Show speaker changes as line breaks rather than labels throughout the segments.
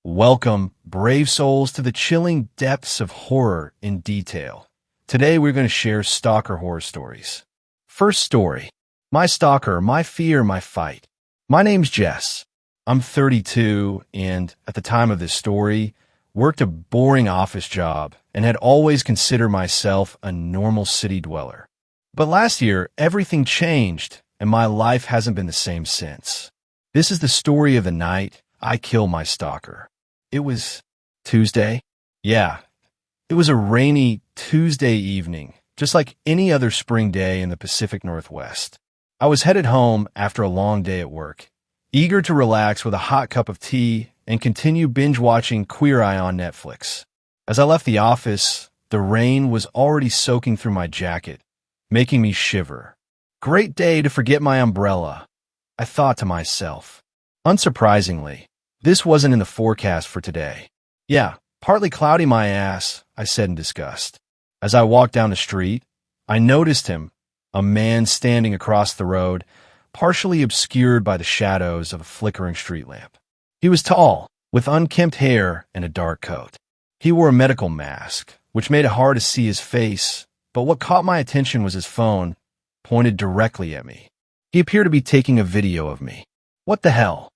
Welcome, brave souls, to the chilling depths of horror in detail. Today we're going to share stalker horror stories. First story. My stalker, my fear, my fight. My name's Jess. I'm 32 and, at the time of this story, worked a boring office job and had always considered myself a normal city dweller. But last year, everything changed and my life hasn't been the same since. This is the story of the night I killed my stalker. It was Tuesday. Yeah, it was a rainy Tuesday evening, just like any other spring day in the Pacific Northwest. I was headed home after a long day at work, eager to relax with a hot cup of tea and continue binge-watching Queer Eye on Netflix. As I left the office, the rain was already soaking through my jacket, making me shiver. Great day to forget my umbrella, I thought to myself. Unsurprisingly, this wasn't in the forecast for today. Yeah, partly cloudy my ass, I said in disgust. As I walked down the street, I noticed him, a man standing across the road, partially obscured by the shadows of a flickering street lamp. He was tall, with unkempt hair and a dark coat. He wore a medical mask, which made it hard to see his face, but what caught my attention was his phone, pointed directly at me. He appeared to be taking a video of me. What the hell?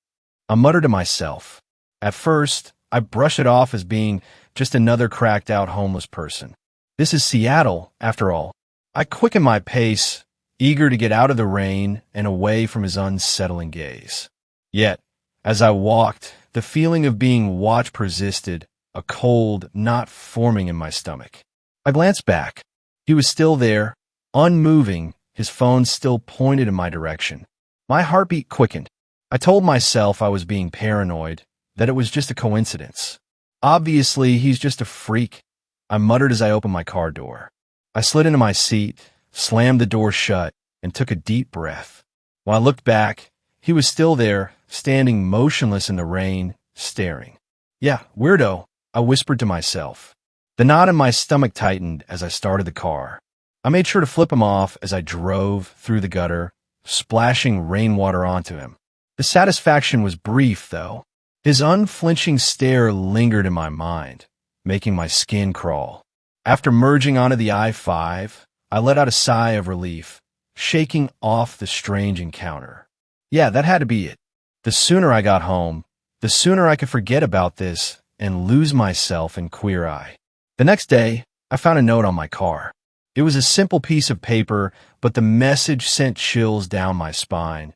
I muttered to myself. At first, I brushed it off as being just another cracked-out homeless person. This is Seattle, after all. I quickened my pace, eager to get out of the rain and away from his unsettling gaze. Yet, as I walked, the feeling of being watched persisted, a cold knot forming in my stomach. I glanced back. He was still there, unmoving, his phone still pointed in my direction. My heartbeat quickened. I told myself I was being paranoid, that it was just a coincidence. Obviously, he's just a freak, I muttered as I opened my car door. I slid into my seat, slammed the door shut, and took a deep breath. When I looked back, he was still there, standing motionless in the rain, staring. Yeah, weirdo, I whispered to myself. The knot in my stomach tightened as I started the car. I made sure to flip him off as I drove through the gutter, splashing rainwater onto him. The satisfaction was brief, though. His unflinching stare lingered in my mind, making my skin crawl. After merging onto the I-5, I let out a sigh of relief, shaking off the strange encounter. Yeah, that had to be it. The sooner I got home, the sooner I could forget about this and lose myself in Queer Eye. The next day, I found a note on my car. It was a simple piece of paper, but the message sent chills down my spine.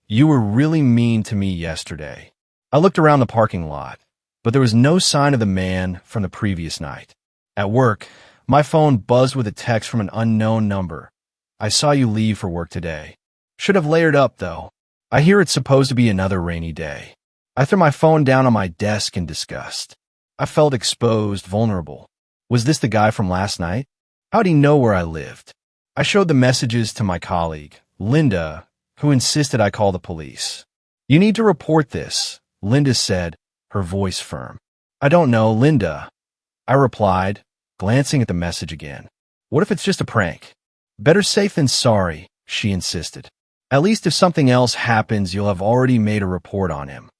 You were really mean to me yesterday. I looked around the parking lot, but there was no sign of the man from the previous night. At work, my phone buzzed with a text from an unknown number. I saw you leave for work today. Should have layered up, though. I hear it's supposed to be another rainy day. I threw my phone down on my desk in disgust. I felt exposed, vulnerable. Was this the guy from last night? How'd he know where I lived? I showed the messages to my colleague, Linda, who insisted I call the police. You need to report this, Linda said, her voice firm. I don't know, Linda, I replied, glancing at the message again. What if it's just a prank? Better safe than sorry, she insisted. At least if something else happens, you'll have already made a report on him.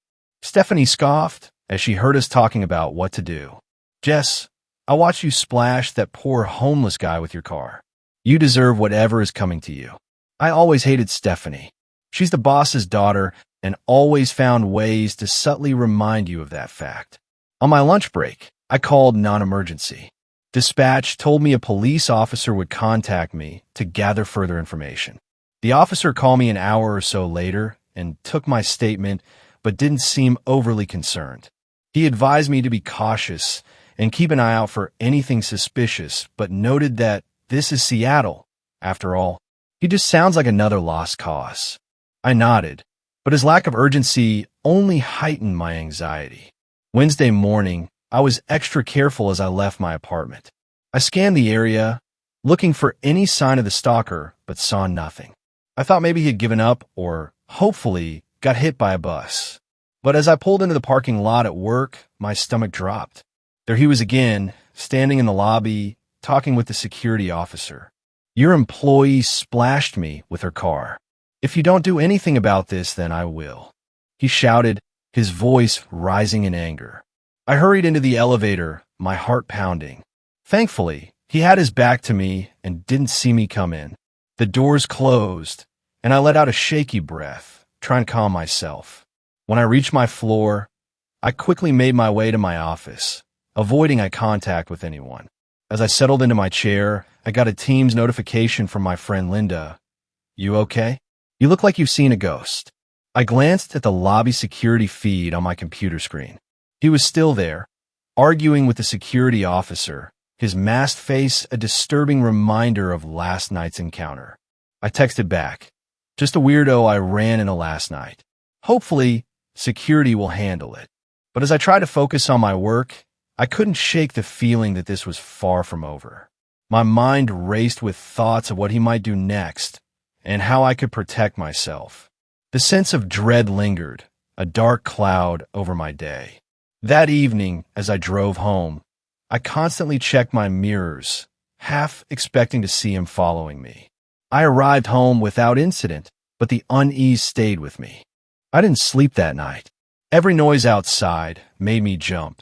Stephanie scoffed as she heard us talking about what to do. Jess, I watched you splash that poor homeless guy with your car. You deserve whatever is coming to you. I always hated Stephanie. She's the boss's daughter and always found ways to subtly remind you of that fact. On my lunch break, I called non-emergency. Dispatch told me a police officer would contact me to gather further information. The officer called me an hour or so later and took my statement, but didn't seem overly concerned. He advised me to be cautious and keep an eye out for anything suspicious, but noted that this is Seattle, after all. He just sounds like another lost cause. I nodded, but his lack of urgency only heightened my anxiety. Wednesday morning, I was extra careful as I left my apartment. I scanned the area, looking for any sign of the stalker, but saw nothing. I thought maybe he had given up or, hopefully, got hit by a bus. But as I pulled into the parking lot at work, my stomach dropped. There he was again, standing in the lobby, talking with the security officer. Your employee splashed me with her car. If you don't do anything about this, then I will. He shouted, his voice rising in anger. I hurried into the elevator, my heart pounding. Thankfully, he had his back to me and didn't see me come in. The doors closed, and I let out a shaky breath, trying to calm myself. When I reached my floor, I quickly made my way to my office, avoiding eye contact with anyone. As I settled into my chair, I got a Teams notification from my friend Linda. "You okay? You look like you've seen a ghost." I glanced at the lobby security feed on my computer screen. He was still there, arguing with the security officer, his masked face a disturbing reminder of last night's encounter. I texted back, "Just a weirdo I ran into last night. Hopefully, security will handle it." But as I tried to focus on my work, I couldn't shake the feeling that this was far from over. My mind raced with thoughts of what he might do next and how I could protect myself. The sense of dread lingered, a dark cloud over my day. That evening, as I drove home, I constantly checked my mirrors, half expecting to see him following me. I arrived home without incident, but the unease stayed with me. I didn't sleep that night. Every noise outside made me jump.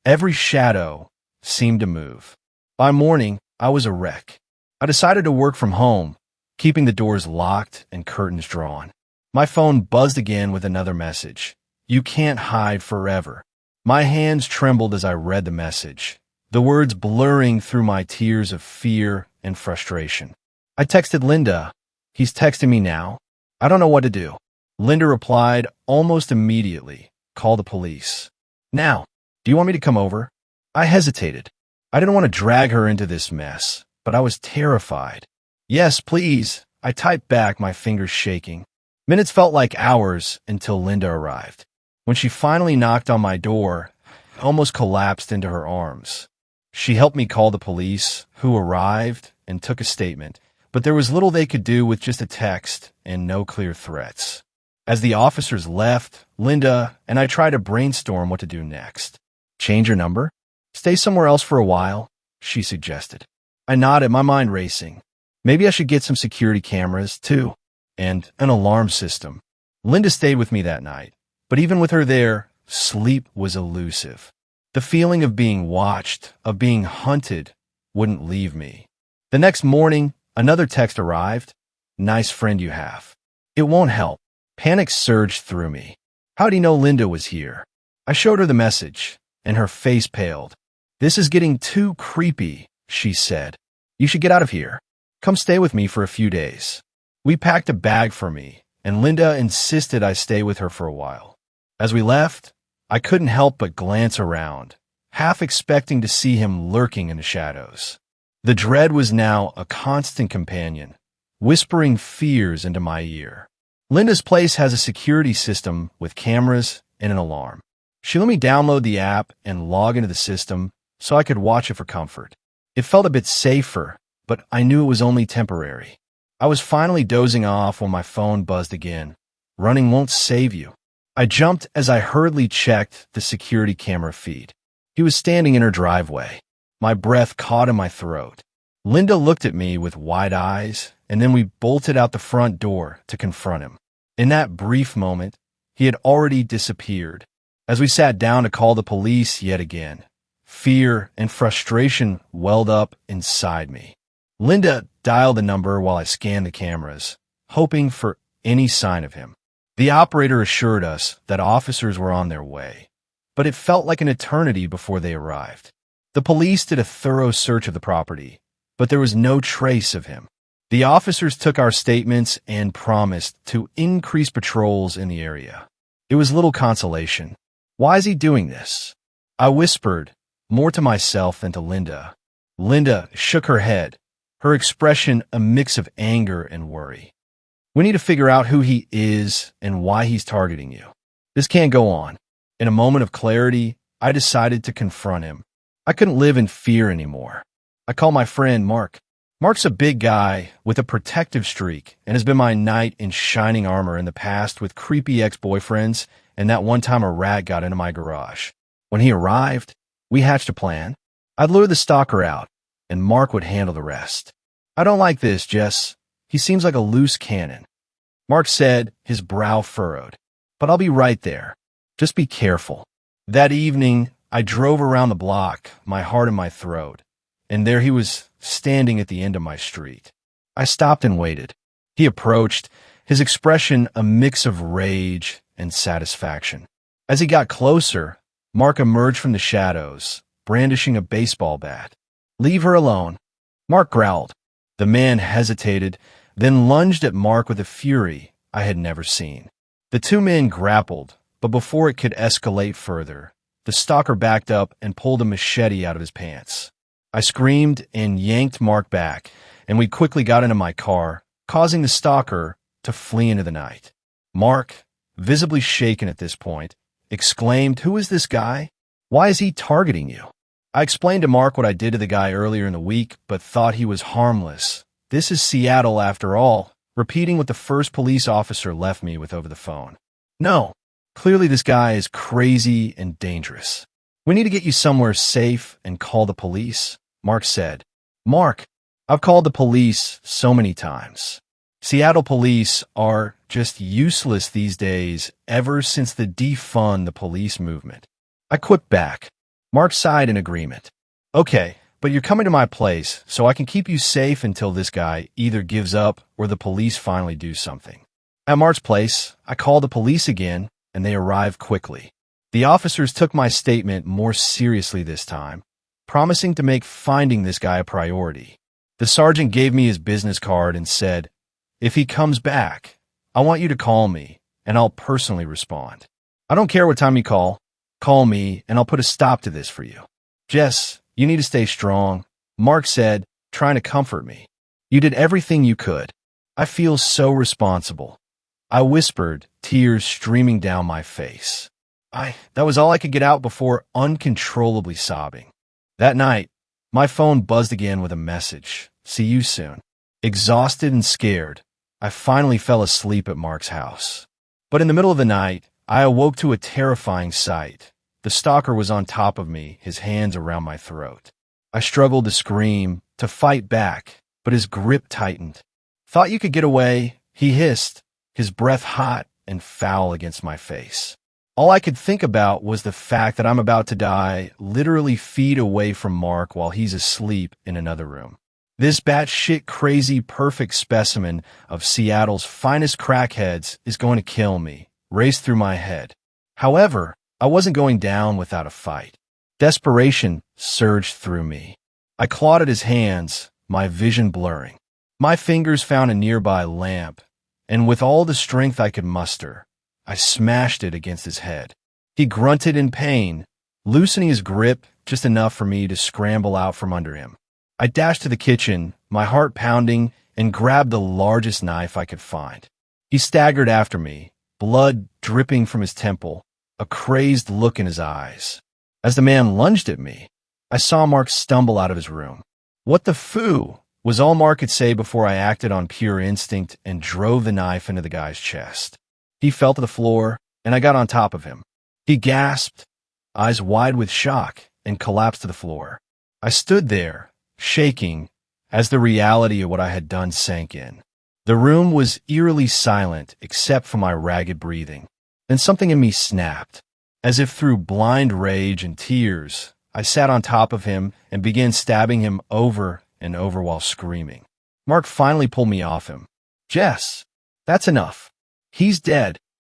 Every shadow seemed to move. By morning, I was a wreck. I decided to work from home, keeping the doors locked and curtains drawn. My phone buzzed again with another message. "You can't hide forever." My hands trembled as I read the message, the words blurring through my tears of fear and frustration. I texted Linda. "He's texting me now. I don't know what to do." Linda replied almost immediately, "Call the police." "Now, do you want me to come over?" I hesitated. I didn't want to drag her into this mess, but I was terrified. "Yes, please," I typed back, my fingers shaking. Minutes felt like hours until Linda arrived. When she finally knocked on my door, I almost collapsed into her arms. She helped me call the police, who arrived and took a statement, but there was little they could do with just a text and no clear threats. As the officers left, Linda and I tried to brainstorm what to do next. "Change your number? Stay somewhere else for a while?" she suggested. I nodded, my mind racing. Maybe I should get some security cameras, too, and an alarm system. Linda stayed with me that night, but even with her there, sleep was elusive. The feeling of being watched, of being hunted, wouldn't leave me. The next morning, another text arrived. "Nice friend you have." It won't help. Panic surged through me. How'd he know Linda was here? I showed her the message, and her face paled. "This is getting too creepy," she said. "You should get out of here. Come stay with me for a few days." We packed a bag for me, and Linda insisted I stay with her for a while. As we left, I couldn't help but glance around, half expecting to see him lurking in the shadows. The dread was now a constant companion, whispering fears into my ear. Linda's place has a security system with cameras and an alarm. She let me download the app and log into the system so I could watch it for comfort. It felt a bit safer, but I knew it was only temporary. I was finally dozing off when my phone buzzed again. Running won't save you. I jumped as I hurriedly checked the security camera feed. He was standing in her driveway. My breath caught in my throat. Linda looked at me with wide eyes, and then we bolted out the front door to confront him. In that brief moment, he had already disappeared. As we sat down to call the police yet again, fear and frustration welled up inside me. Linda dialed the number while I scanned the cameras, hoping for any sign of him. The operator assured us that officers were on their way, but it felt like an eternity before they arrived. The police did a thorough search of the property, but there was no trace of him. The officers took our statements and promised to increase patrols in the area. It was little consolation. Why is he doing this? I whispered, more to myself than to Linda. Linda shook her head, her expression a mix of anger and worry. "We need to figure out who he is and why he's targeting you. This can't go on." In a moment of clarity, I decided to confront him. I couldn't live in fear anymore. I called my friend Mark. Mark's a big guy with a protective streak and has been my knight in shining armor in the past with creepy ex-boyfriends and that one time a rat got into my garage. When he arrived, we hatched a plan. I'd lure the stalker out, and Mark would handle the rest. "I don't like this, Jess. He seems like a loose cannon," Mark said, his brow furrowed. "But I'll be right there. Just be careful." That evening, I drove around the block, my heart in my throat, and there he was standing at the end of my street. I stopped and waited. He approached, his expression a mix of rage and satisfaction. As he got closer, Mark emerged from the shadows, brandishing a baseball bat. "Leave her alone," Mark growled. The man hesitated, then lunged at Mark with a fury I had never seen. The two men grappled, but before it could escalate further, the stalker backed up and pulled a machete out of his pants. I screamed and yanked Mark back, and we quickly got into my car, causing the stalker to flee into the night. Mark, visibly shaken at this point, exclaimed, "Who is this guy? Why is he targeting you?" I explained to Mark what I did to the guy earlier in the week, but thought he was harmless. This is Seattle after all, repeating what the first police officer left me with over the phone. "No, clearly this guy is crazy and dangerous. We need to get you somewhere safe and call the police," Mark said. "Mark, I've called the police so many times. Seattle police are just useless these days ever since the defund the police movement." I quipped back. Mark sighed in agreement. "Okay, but you're coming to my place so I can keep you safe until this guy either gives up or the police finally do something." At Mark's place, I called the police again, and they arrived quickly. The officers took my statement more seriously this time, promising to make finding this guy a priority. The sergeant gave me his business card and said, "If he comes back, I want you to call me, and I'll personally respond. I don't care what time you call me, and I'll put a stop to this for you. Jess, you need to stay strong," Mark said, trying to comfort me. "You did everything you could. I feel so responsible," I whispered, tears streaming down my face. That was all I could get out before uncontrollably sobbing. That night, my phone buzzed again with a message. "See you soon." Exhausted and scared, I finally fell asleep at Mark's house. But in the middle of the night, I awoke to a terrifying sight. The stalker was on top of me, his hands around my throat. I struggled to scream, to fight back, but his grip tightened. "Thought you could get away," he hissed, his breath hot and foul against my face. All I could think about was the fact that I'm about to die literally feet away from Mark while he's asleep in another room. This batshit crazy perfect specimen of Seattle's finest crackheads is going to kill me, raced through my head. However, I wasn't going down without a fight. Desperation surged through me. I clawed at his hands, my vision blurring. My fingers found a nearby lamp, and with all the strength I could muster, I smashed it against his head. He grunted in pain, loosening his grip just enough for me to scramble out from under him. I dashed to the kitchen, my heart pounding, and grabbed the largest knife I could find. He staggered after me, blood dripping from his temple, a crazed look in his eyes. As the man lunged at me, I saw Mark stumble out of his room. "What the foo?" was all Mark could say before I acted on pure instinct and drove the knife into the guy's chest. He fell to the floor, and I got on top of him. He gasped, eyes wide with shock, and collapsed to the floor. I stood there, shaking, as the reality of what I had done sank in. The room was eerily silent except for my ragged breathing. Then something in me snapped. As if through blind rage and tears, I sat on top of him and began stabbing him over and over while screaming. Mark finally pulled me off him. "Jess, that's enough. He's dead,"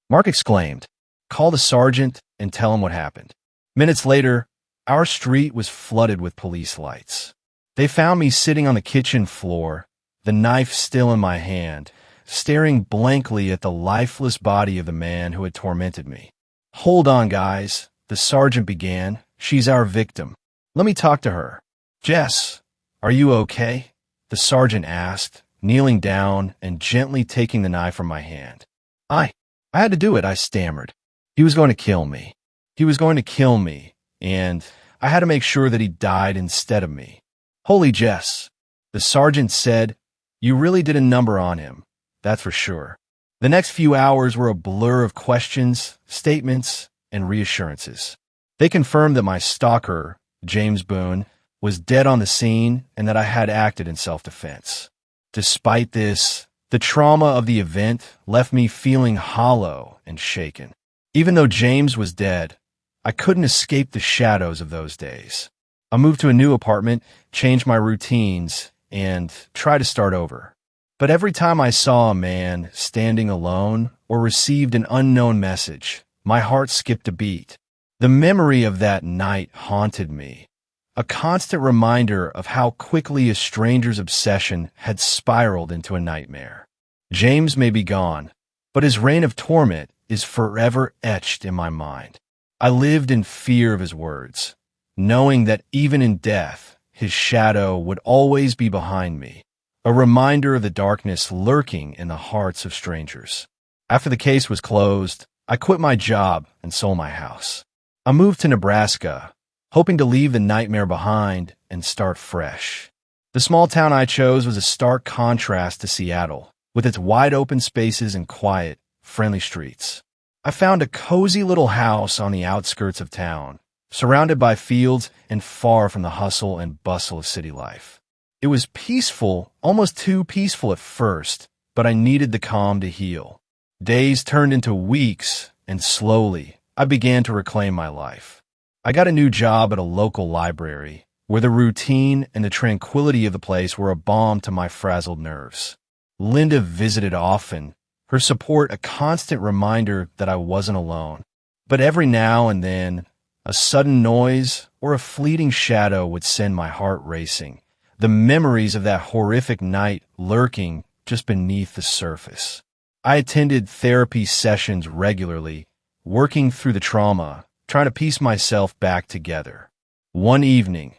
Mark exclaimed. "Call the sergeant and tell him what happened." Minutes later, our street was flooded with police lights. They found me sitting on the kitchen floor, the knife still in my hand, staring blankly at the lifeless body of the man who had tormented me. "Hold on, guys," the sergeant began. "She's our victim. Let me talk to her." "Jess, are you okay?" the sergeant asked, kneeling down and gently taking the knife from my hand. I had to do it," I stammered. "He was going to kill me. He was going to kill me, and I had to make sure that he died instead of me." "Holy Jess," the sergeant said, "you really did a number on him, that's for sure." The next few hours were a blur of questions, statements, and reassurances. They confirmed that my stalker, James Boone, was dead on the scene and that I had acted in self-defense. Despite this, the trauma of the event left me feeling hollow and shaken. Even though James was dead, I couldn't escape the shadows of those days. I moved to a new apartment, changed my routines, and tried to start over. But every time I saw a man standing alone or received an unknown message, my heart skipped a beat. The memory of that night haunted me, a constant reminder of how quickly a stranger's obsession had spiraled into a nightmare. James may be gone, but his reign of torment is forever etched in my mind. I lived in fear of his words, knowing that even in death, his shadow would always be behind me, a reminder of the darkness lurking in the hearts of strangers. After the case was closed, I quit my job and sold my house. I moved to Nebraska, hoping to leave the nightmare behind and start fresh. The small town I chose was a stark contrast to Seattle, with its wide-open spaces and quiet, friendly streets. I found a cozy little house on the outskirts of town, surrounded by fields and far from the hustle and bustle of city life. It was peaceful, almost too peaceful at first, but I needed the calm to heal. Days turned into weeks, and slowly, I began to reclaim my life. I got a new job at a local library, where the routine and the tranquility of the place were a balm to my frazzled nerves. Linda visited often, her support a constant reminder that I wasn't alone. But every now and then, a sudden noise or a fleeting shadow would send my heart racing, the memories of that horrific night lurking just beneath the surface. I attended therapy sessions regularly, working through the trauma, trying to piece myself back together. One evening,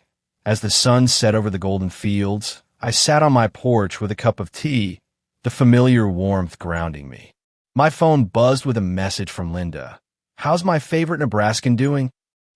as the sun set over the golden fields, I sat on my porch with a cup of tea, the familiar warmth grounding me. My phone buzzed with a message from Linda. "How's my favorite Nebraskan doing?"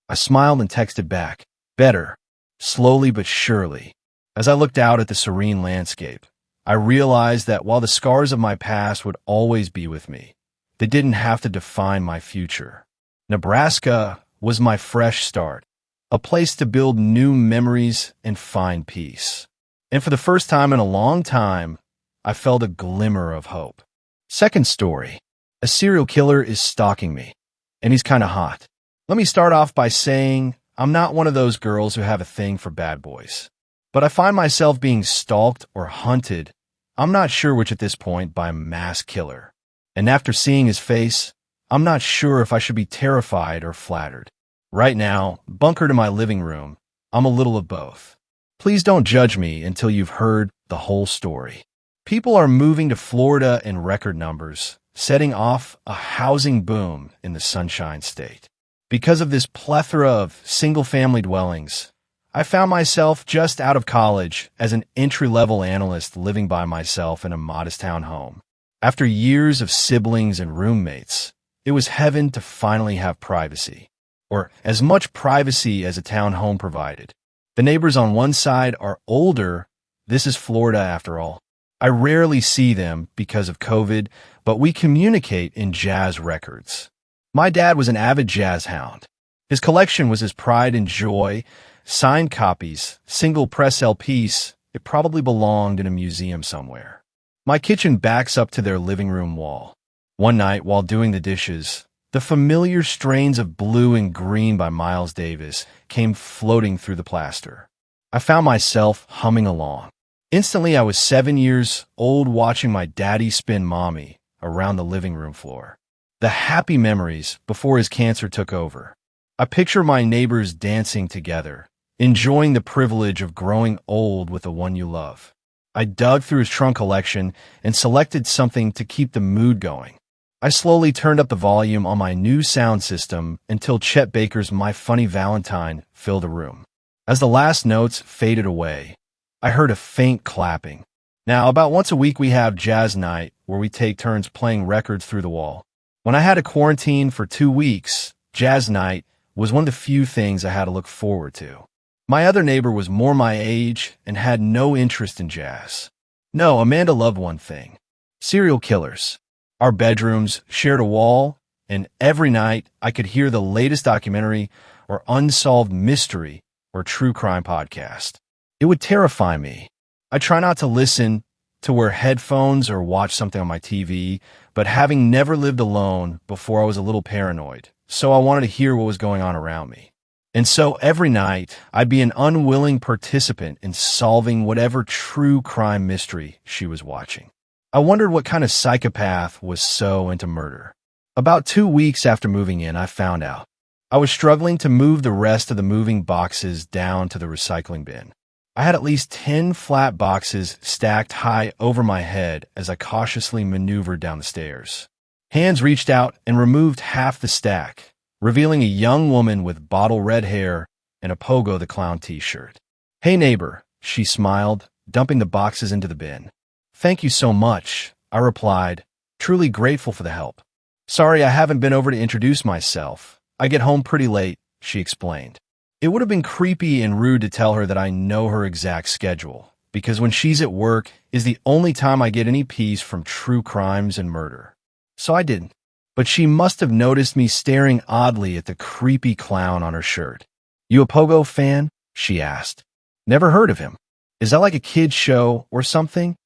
I smiled and texted back, "Better," slowly but surely. As I looked out at the serene landscape, I realized that while the scars of my past would always be with me, they didn't have to define my future. Nebraska was my fresh start, a place to build new memories and find peace. And for the first time in a long time, I felt a glimmer of hope. Second story. A serial killer is stalking me, and he's kind of hot. Let me start off by saying I'm not one of those girls who have a thing for bad boys. But I find myself being stalked or hunted, I'm not sure which at this point, by a mass killer. And after seeing his face, I'm not sure if I should be terrified or flattered. Right now, bunkered in my living room, I'm a little of both. Please don't judge me until you've heard the whole story. People are moving to Florida in record numbers, setting off a housing boom in the Sunshine State. Because of this plethora of single-family dwellings, I found myself just out of college as an entry-level analyst living by myself in a modest town home. After years of siblings and roommates, it was heaven to finally have privacy, or as much privacy as a town home provided. The neighbors on one side are older. This is Florida after all. I rarely see them because of COVID, but we communicate in jazz records. My dad was an avid jazz hound. His collection was his pride and joy, signed copies, single press LPs. It probably belonged in a museum somewhere. My kitchen backs up to their living room wall. One night, while doing the dishes, the familiar strains of Blue and Green by Miles Davis came floating through the plaster. I found myself humming along. Instantly, I was 7 years old watching my daddy spin Mommy around the living room floor. The happy memories before his cancer took over. I picture my neighbors dancing together, enjoying the privilege of growing old with the one you love. I dug through his trunk collection and selected something to keep the mood going. I slowly turned up the volume on my new sound system until Chet Baker's My Funny Valentine filled the room. As the last notes faded away, I heard a faint clapping. Now, about once a week we have jazz night where we take turns playing records through the wall. When I had to quarantine for 2 weeks, jazz night was one of the few things I had to look forward to. My other neighbor was more my age and had no interest in jazz. No, Amanda loved one thing: serial killers. Our bedrooms shared a wall, and every night I could hear the latest documentary or unsolved mystery or true crime podcast. It would terrify me. I try not to listen, to wear headphones or watch something on my TV, but having never lived alone before, I was a little paranoid, so I wanted to hear what was going on around me. And so every night, I'd be an unwilling participant in solving whatever true crime mystery she was watching. I wondered what kind of psychopath was so into murder. About 2 weeks after moving in, I found out. I was struggling to move the rest of the moving boxes down to the recycling bin. I had at least 10 flat boxes stacked high over my head as I cautiously maneuvered down the stairs. Hands reached out and removed half the stack, revealing a young woman with bottle red hair and a Pogo the Clown t-shirt. "Hey neighbor," she smiled, dumping the boxes into the bin. "Thank you so much," I replied, truly grateful for the help. "Sorry I haven't been over to introduce myself. I get home pretty late," she explained. It would have been creepy and rude to tell her that I know her exact schedule, because when she's at work is the only time I get any peace from true crimes and murder. So I didn't. But she must have noticed me staring oddly at the creepy clown on her shirt. "You a Pogo fan?" she asked. "Never heard of him. Is that like a kid's show or something?"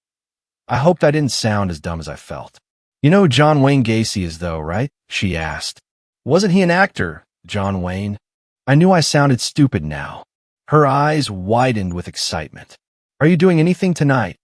I hoped I didn't sound as dumb as I felt. "You know who John Wayne Gacy is though, right?" she asked. "Wasn't he an actor, John Wayne?" I knew I sounded stupid now. Her eyes widened with excitement. "Are you doing anything tonight?"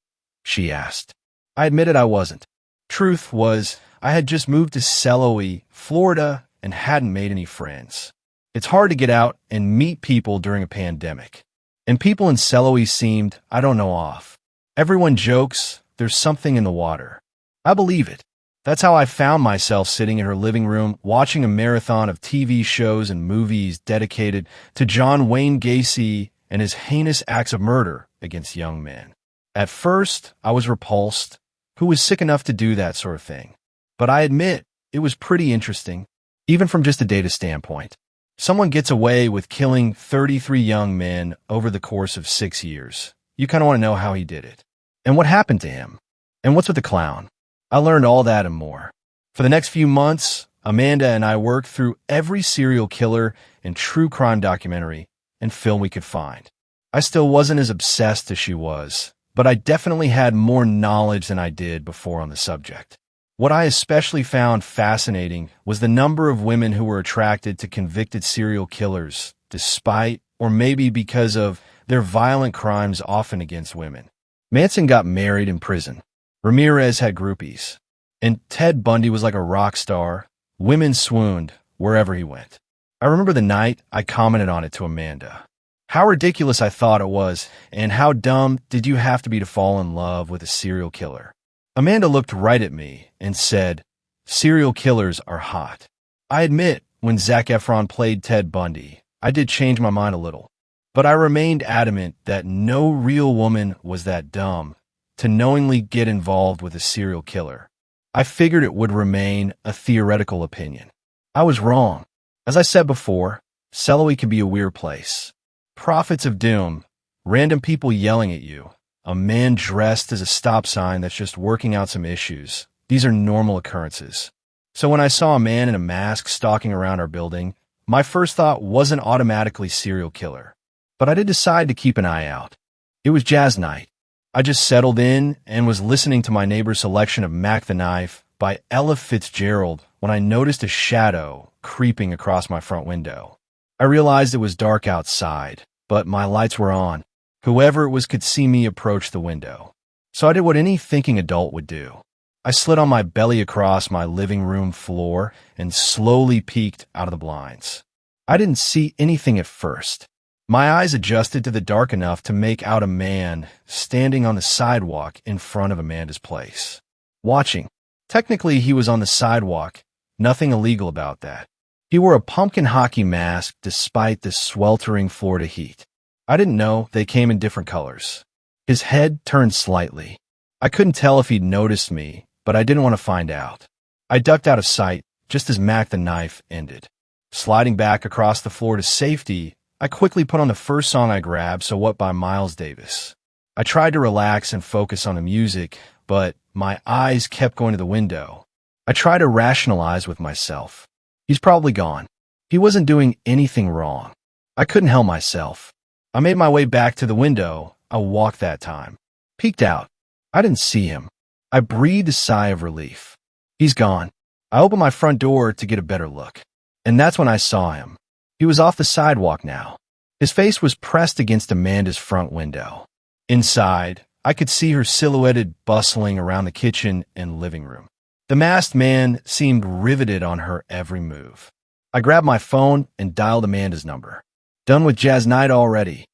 she asked. I admitted I wasn't. Truth was, I had just moved to Selloe, Florida, and hadn't made any friends. It's hard to get out and meet people during a pandemic. And people in Selloe seemed, I don't know, off. Everyone jokes, there's something in the water. I believe it. That's how I found myself sitting in her living room, watching a marathon of TV shows and movies dedicated to John Wayne Gacy and his heinous acts of murder against young men. At first, I was repulsed. Who was sick enough to do that sort of thing? But I admit, it was pretty interesting, even from just a data standpoint. Someone gets away with killing 33 young men over the course of 6 years. You kind of want to know how he did it. And what happened to him? And what's with the clown? I learned all that and more. For the next few months, Amanda and I worked through every serial killer and true crime documentary and film we could find. I still wasn't as obsessed as she was, but I definitely had more knowledge than I did before on the subject. What I especially found fascinating was the number of women who were attracted to convicted serial killers, despite, or maybe because of, their violent crimes often against women. Manson got married in prison. Ramirez had groupies. And Ted Bundy was like a rock star. Women swooned wherever he went. I remember the night I commented on it to Amanda. How ridiculous I thought it was, and how dumb did you have to be to fall in love with a serial killer? Amanda looked right at me and said, "Serial killers are hot." I admit, when Zac Efron played Ted Bundy, I did change my mind a little. But I remained adamant that no real woman was that dumb to knowingly get involved with a serial killer. I figured it would remain a theoretical opinion. I was wrong. As I said before, Selloe can be a weird place. Prophets of doom, random people yelling at you, a man dressed as a stop sign that's just working out some issues. These are normal occurrences. So when I saw a man in a mask stalking around our building, my first thought wasn't automatically serial killer. But I did decide to keep an eye out. It was jazz night. I just settled in and was listening to my neighbor's selection of Mac the Knife by Ella Fitzgerald when I noticed a shadow creeping across my front window. I realized it was dark outside, but my lights were on. Whoever it was could see me approach the window. So I did what any thinking adult would do. I slid on my belly across my living room floor and slowly peeked out of the blinds. I didn't see anything at first. My eyes adjusted to the dark enough to make out a man standing on the sidewalk in front of Amanda's place. Watching. Technically, he was on the sidewalk. Nothing illegal about that. He wore a pumpkin hockey mask despite the sweltering Florida heat. I didn't know they came in different colors. His head turned slightly. I couldn't tell if he'd noticed me, but I didn't want to find out. I ducked out of sight just as Mac the Knife ended. Sliding back across the floor to safety, I quickly put on the first song I grabbed, So What by Miles Davis. I tried to relax and focus on the music, but my eyes kept going to the window. I tried to rationalize with myself. He's probably gone. He wasn't doing anything wrong. I couldn't help myself. I made my way back to the window. I walked that time. Peeked out. I didn't see him. I breathed a sigh of relief. He's gone. I opened my front door to get a better look. And that's when I saw him. He was off the sidewalk now. His face was pressed against Amanda's front window. Inside, I could see her silhouetted bustling around the kitchen and living room. The masked man seemed riveted on her every move. I grabbed my phone and dialed Amanda's number. "Done with jazz night already?"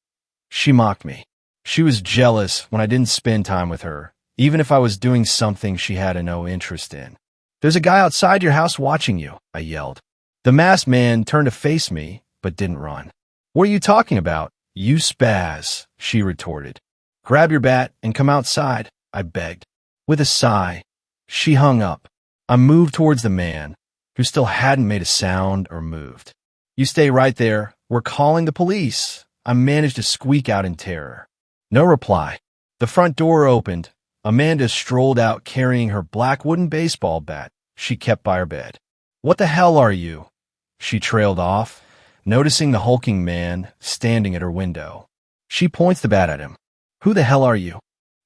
She mocked me. She was jealous when I didn't spend time with her, even if I was doing something she had no interest in. "There's a guy outside your house watching you," I yelled. The masked man turned to face me, but didn't run. "What are you talking about, you spaz?" she retorted. "Grab your bat and come outside," I begged. With a sigh, she hung up. I moved towards the man, who still hadn't made a sound or moved. "You stay right there. We're calling the police," I managed to squeak out in terror. No reply. The front door opened. Amanda strolled out carrying her black wooden baseball bat she kept by her bed. "What the hell are you?" She trailed off, noticing the hulking man standing at her window. She points the bat at him. "Who the hell are you?"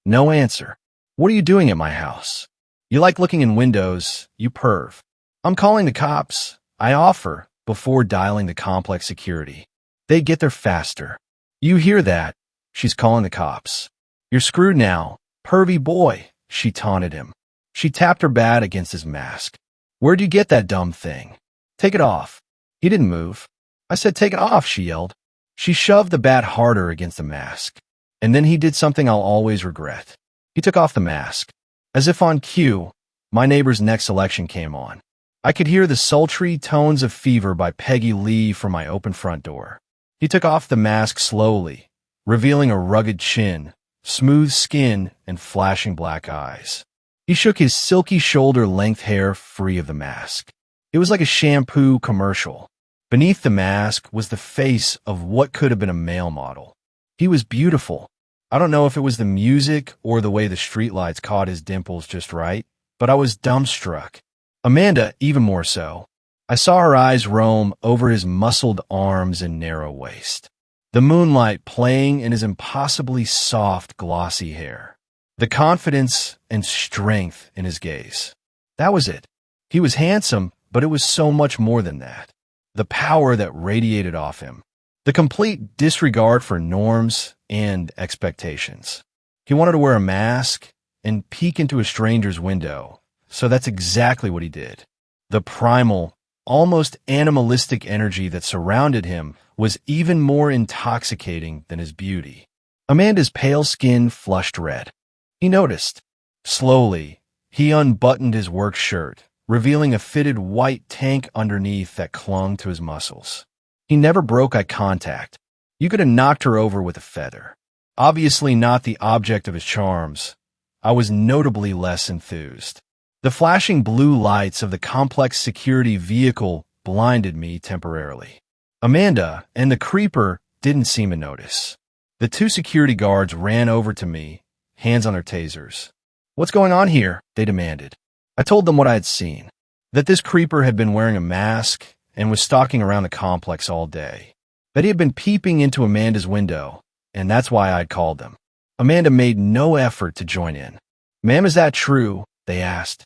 No answer. "What are you doing at my house?" "You like looking in windows, you perv." "I'm calling the cops," I offer before dialing the complex security. They get there faster. "You hear that? She's calling the cops." "You're screwed now, pervy boy," she taunted him. She tapped her bat against his mask. "Where'd you get that dumb thing? Take it off." He didn't move. "I said take it off," she yelled. She shoved the bat harder against the mask. And then he did something I'll always regret. He took off the mask. As if on cue, my neighbor's next selection came on. I could hear the sultry tones of Fever by Peggy Lee from my open front door. He took off the mask slowly, revealing a rugged chin, smooth skin, and flashing black eyes. He shook his silky shoulder-length hair free of the mask. It was like a shampoo commercial. Beneath the mask was the face of what could have been a male model. He was beautiful. I don't know if it was the music or the way the streetlights caught his dimples just right, but I was dumbstruck. Amanda, even more so. I saw her eyes roam over his muscled arms and narrow waist. The moonlight playing in his impossibly soft, glossy hair. The confidence and strength in his gaze. That was it. He was handsome, but it was so much more than that. The power that radiated off him. The complete disregard for norms and expectations. He wanted to wear a mask and peek into a stranger's window, so that's exactly what he did. The primal, almost animalistic energy that surrounded him was even more intoxicating than his beauty. Amanda's pale skin flushed red. He noticed. Slowly, he unbuttoned his work shirt, revealing a fitted white tank underneath that clung to his muscles. He never broke eye contact. You could have knocked her over with a feather. Obviously not the object of his charms, I was notably less enthused. The flashing blue lights of the complex security vehicle blinded me temporarily. Amanda and the creeper didn't seem to notice. The two security guards ran over to me, hands on their tasers. "What's going on here?" they demanded. I told them what I had seen, that this creeper had been wearing a mask and was stalking around the complex all day, that he had been peeping into Amanda's window, and that's why I'd called them. Amanda made no effort to join in. "Ma'am, is that true?" they asked.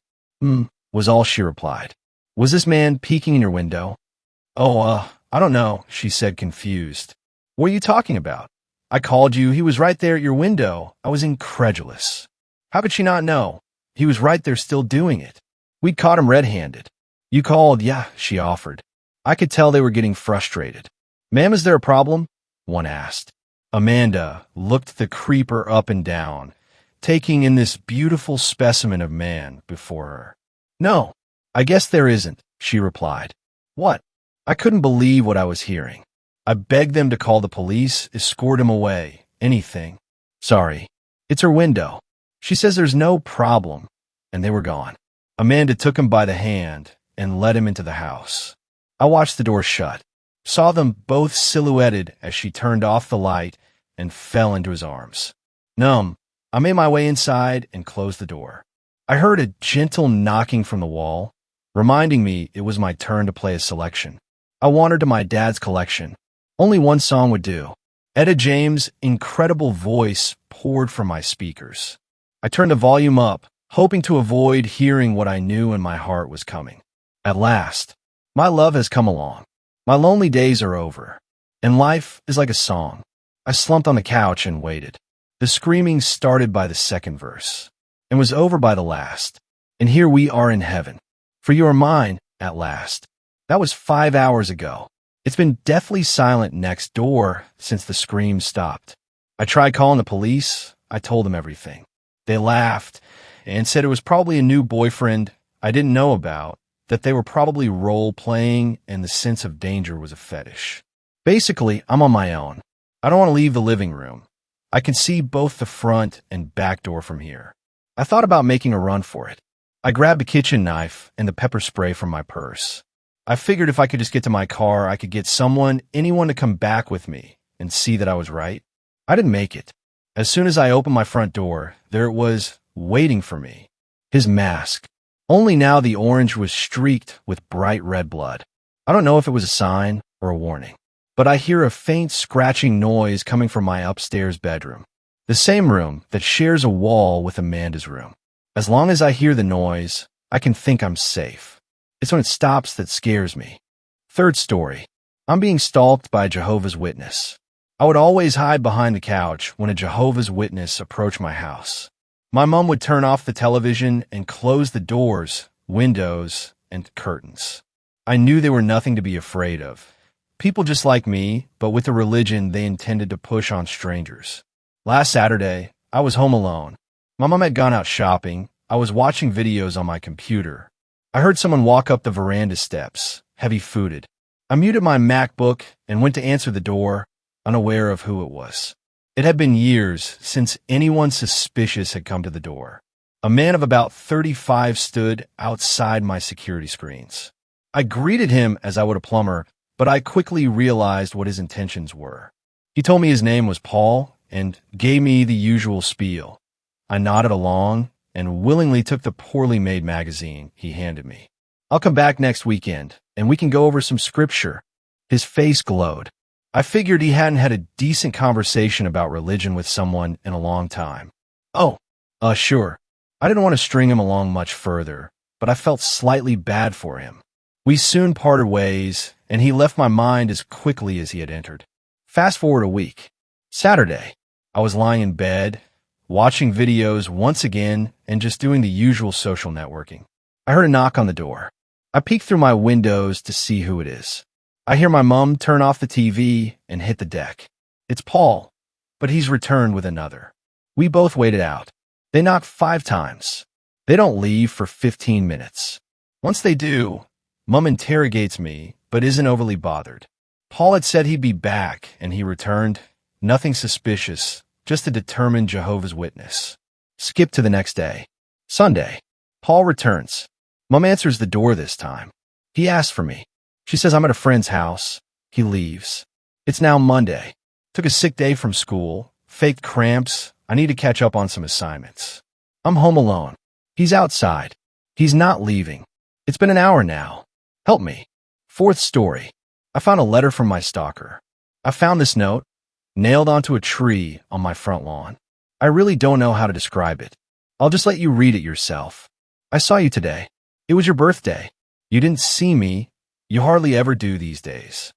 Was all she replied. "Was this man peeking in your window?" "Oh, I don't know," she said, confused. "What are you talking about? I called you. He was right there at your window." I was incredulous. How could she not know? He was right there still doing it. We'd caught him red-handed. "You called," "Yeah," she offered. I could tell they were getting frustrated. "Ma'am, is there a problem?" one asked. Amanda looked the creeper up and down, taking in this beautiful specimen of man before her. "No, I guess there isn't," she replied. "What?" I couldn't believe what I was hearing. I begged them to call the police, escort him away, anything. "Sorry, it's her window. She says there's no problem," and they were gone. Amanda took him by the hand and led him into the house. I watched the door shut, saw them both silhouetted as she turned off the light and fell into his arms. Numb, I made my way inside and closed the door. I heard a gentle knocking from the wall, reminding me it was my turn to play a selection. I wandered to my dad's collection. Only one song would do. Etta James' incredible voice poured from my speakers. I turned the volume up, hoping to avoid hearing what I knew in my heart was coming. At last, My love has come along. My lonely days are over. And life is like a song. I slumped on the couch and waited. The screaming started by the second verse and was over by the last. And here we are in heaven. For you are mine at last. That was 5 hours ago. It's been deathly silent next door since the screams stopped. I tried calling the police. I told them everything. They laughed and said it was probably a new boyfriend I didn't know about, that they were probably role-playing and the sense of danger was a fetish. Basically, I'm on my own. I don't want to leave the living room. I can see both the front and back door from here. I thought about making a run for it. I grabbed a kitchen knife and the pepper spray from my purse. I figured if I could just get to my car, I could get anyone to come back with me and see that I was right. I didn't make it. As soon as I opened my front door, there it was, waiting for me. His mask. Only now the orange was streaked with bright red blood. I don't know if it was a sign or a warning, but I hear a faint scratching noise coming from my upstairs bedroom, the same room that shares a wall with Amanda's room. As long as I hear the noise, I can think I'm safe. It's when it stops that scares me. Third story. I'm being stalked by a Jehovah's Witness. I would always hide behind the couch when a Jehovah's Witness approached my house. My mom would turn off the television and close the doors, windows, and curtains. I knew they were nothing to be afraid of. People just like me, but with a religion they intended to push on strangers. Last Saturday, I was home alone. My mom had gone out shopping. I was watching videos on my computer. I heard someone walk up the veranda steps, heavy-footed. I muted my MacBook and went to answer the door, unaware of who it was. It had been years since anyone suspicious had come to the door. A man of about 35 stood outside my security screens. I greeted him as I would a plumber, but I quickly realized what his intentions were. He told me his name was Paul and gave me the usual spiel. I nodded along and willingly took the poorly made magazine he handed me. I'll come back next weekend, and we can go over some scripture. His face glowed. I figured he hadn't had a decent conversation about religion with someone in a long time. Sure. I didn't want to string him along much further, but I felt slightly bad for him. We soon parted ways, and he left my mind as quickly as he had entered. Fast forward a week. Saturday. I was lying in bed, watching videos once again, and just doing the usual social networking. I heard a knock on the door. I peeked through my windows to see who it is. I hear my mom turn off the TV and hit the deck. It's Paul, but he's returned with another. We both waited out. They knock 5 times. They don't leave for 15 minutes. Once they do, Mom interrogates me, but isn't overly bothered. Paul had said he'd be back, and he returned. Nothing suspicious, just a determined Jehovah's Witness. Skip to the next day. Sunday. Paul returns. Mom answers the door this time. He asks for me. She says I'm at a friend's house. He leaves. It's now Monday. Took a sick day from school. Faked cramps. I need to catch up on some assignments. I'm home alone. He's outside. He's not leaving. It's been an hour now. Help me. Fourth story. I found a letter from my stalker. I found this note, nailed onto a tree on my front lawn. I really don't know how to describe it. I'll just let you read it yourself. I saw you today. It was your birthday. You didn't see me. You hardly ever do these days.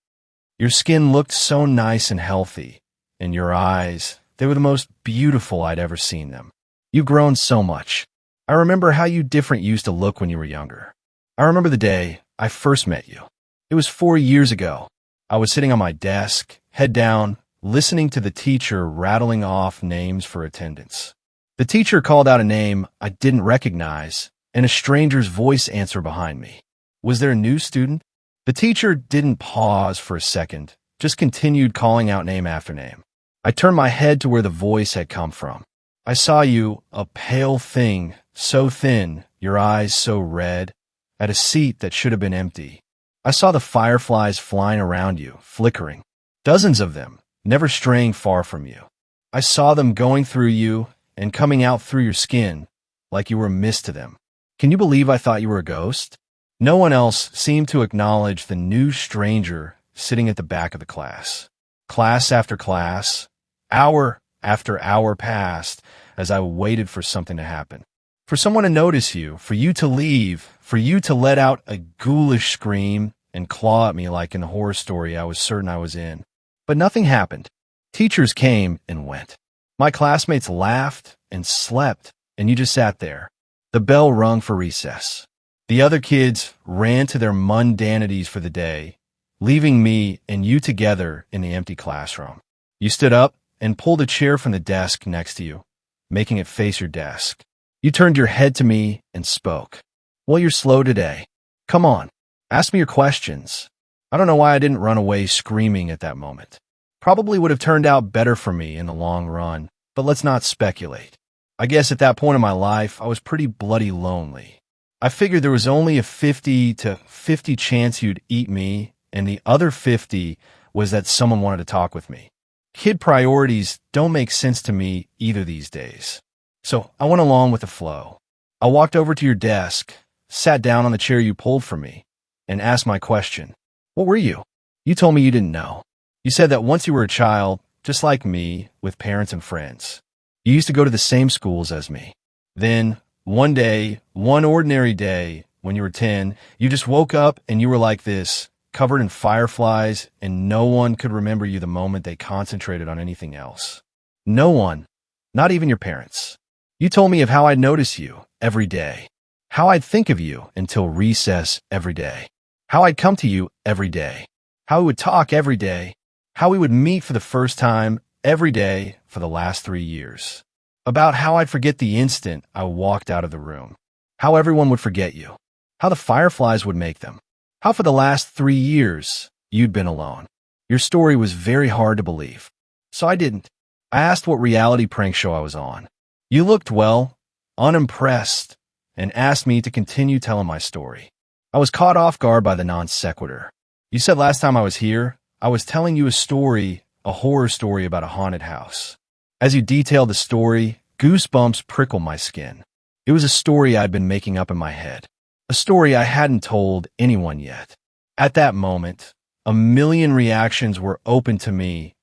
Your skin looked so nice and healthy, and your eyes, they were the most beautiful I'd ever seen them. You've grown so much. I remember how you different used to look when you were younger. I remember the day I first met you. It was 4 years ago. I was sitting on my desk, head down, listening to the teacher rattling off names for attendance. The teacher called out a name I didn't recognize, and a stranger's voice answered behind me. Was there a new student? The teacher didn't pause for a second, just continued calling out name after name. I turned my head to where the voice had come from. I saw you, a pale thing, so thin, your eyes so red, at a seat that should have been empty. I saw the fireflies flying around you, flickering. Dozens of them, never straying far from you. I saw them going through you and coming out through your skin, like you were a mist to them. Can you believe I thought you were a ghost? No one else seemed to acknowledge the new stranger sitting at the back of the class. Class after class, hour after hour passed as I waited for something to happen. For someone to notice you, for you to leave, for you to let out a ghoulish scream and claw at me like in the horror story I was certain I was in. But nothing happened. Teachers came and went. My classmates laughed and slept, and you just sat there. The bell rung for recess. The other kids ran to their mundanities for the day, leaving me and you together in the empty classroom. You stood up and pulled a chair from the desk next to you, making it face your desk. You turned your head to me and spoke. Well, you're slow today. Come on, ask me your questions. I don't know why I didn't run away screaming at that moment. Probably would have turned out better for me in the long run, but let's not speculate. I guess at that point in my life, I was pretty bloody lonely. I figured there was only a 50 to 50 chance you'd eat me, and the other 50 was that someone wanted to talk with me. Kid priorities don't make sense to me either these days. So I went along with the flow. I walked over to your desk, sat down on the chair you pulled for me, and asked my question. What were you? You told me you didn't know. You said that once you were a child, just like me, with parents and friends. You used to go to the same schools as me. Then, one day, one ordinary day, when you were 10, you just woke up and you were like this, covered in fireflies, and no one could remember you the moment they concentrated on anything else. No one, not even your parents. You told me of how I'd notice you every day, how I'd think of you until recess every day, how I'd come to you every day, how we would talk every day, how we would meet for the first time every day for the last 3 years, about how I'd forget the instant I walked out of the room, how everyone would forget you, how the fireflies would make them, how for the last 3 years you'd been alone. Your story was very hard to believe, so I didn't. I asked what reality prank show I was on. You looked, well, unimpressed, and asked me to continue telling my story. I was caught off guard by the non sequitur. You said last time I was here, I was telling you a story, a horror story about a haunted house. As you detailed the story, goosebumps prickled my skin. It was a story I'd been making up in my head, a story I hadn't told anyone yet. At that moment, a million reactions were open to me,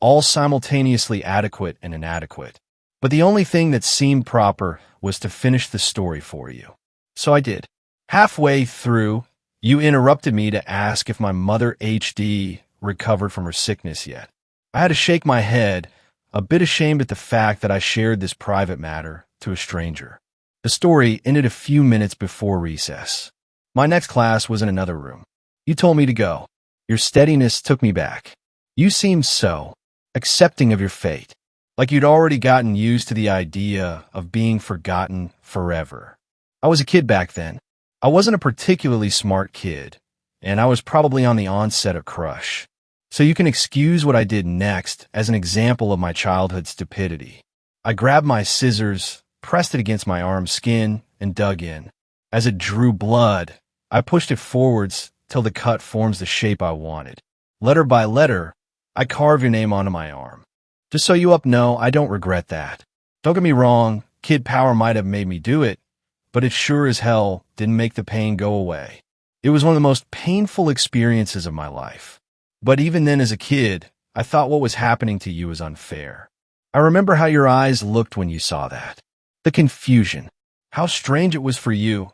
all simultaneously adequate and inadequate. But the only thing that seemed proper was to finish the story for you. So I did. Halfway through, you interrupted me to ask if my mother HD recovered from her sickness yet. I had to shake my head, a bit ashamed at the fact that I shared this private matter to a stranger. The story ended a few minutes before recess. My next class was in another room. You told me to go. Your steadiness took me back. You seemed so accepting of your fate, like you'd already gotten used to the idea of being forgotten forever. I was a kid back then. I wasn't a particularly smart kid, and I was probably on the onset of crush. So you can excuse what I did next as an example of my childhood stupidity. I grabbed my scissors, pressed it against my arm's skin, and dug in. As it drew blood, I pushed it forwards till the cut forms the shape I wanted. Letter by letter, I carved your name onto my arm. Just so you know, I don't regret that. Don't get me wrong, kid power might have made me do it, but it sure as hell didn't make the pain go away. It was one of the most painful experiences of my life. But even then as a kid, I thought what was happening to you was unfair. I remember how your eyes looked when you saw that. The confusion. How strange it was for you